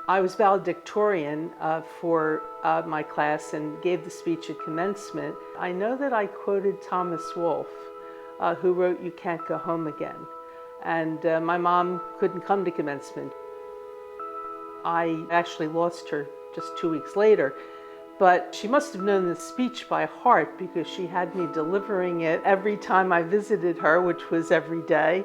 I was valedictorian for my class and gave the speech at commencement. I know that I quoted Thomas Wolfe, who wrote "You Can't Go Home Again." And my mom couldn't come to commencement. I actually lost her just 2 weeks later, but she must have known the speech by heart because she had me delivering it every time I visited her, which was every day.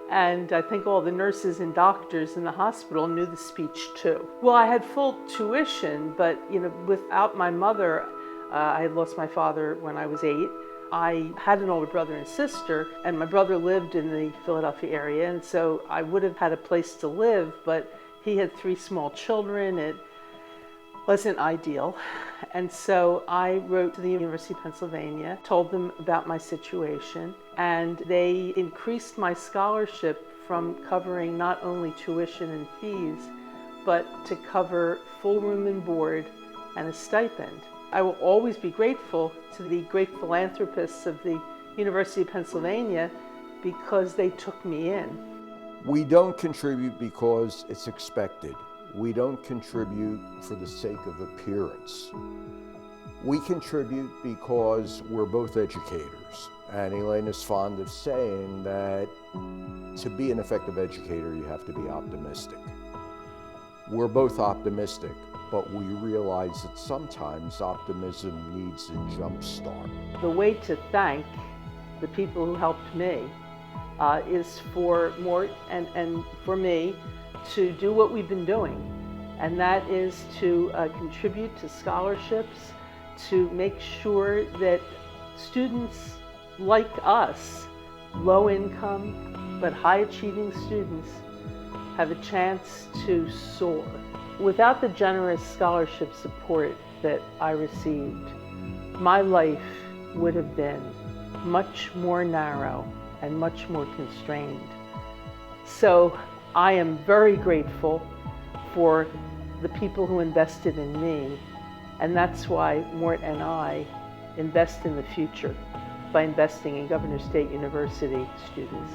And I think all the nurses and doctors in the hospital knew the speech too. Well, I had full tuition, but without my mother, I had lost my father when I was 8. I had an older brother and sister, and my brother lived in the Philadelphia area, and so I would have had a place to live, but he had 3 small children. It wasn't ideal. And so I wrote to the University of Pennsylvania, told them about my situation, and they increased my scholarship from covering not only tuition and fees, but to cover full room and board and a stipend. I will always be grateful to the great philanthropists of the University of Pennsylvania because they took me in. We don't contribute because it's expected. We don't contribute for the sake of appearance. We contribute because we're both educators. And Elaine is fond of saying that to be an effective educator, you have to be optimistic. We're both optimistic, but we realize that sometimes optimism needs a jump start. The way to thank the people who helped me is for Mort and for me to do what we've been doing, and that is to contribute to scholarships, to make sure that students like us, low income but high achieving students, have a chance to soar. Without the generous scholarship support that I received, my life would have been much more narrow and much more constrained. So I am very grateful for the people who invested in me, and that's why Mort and I invest in the future by investing in Governor State University students.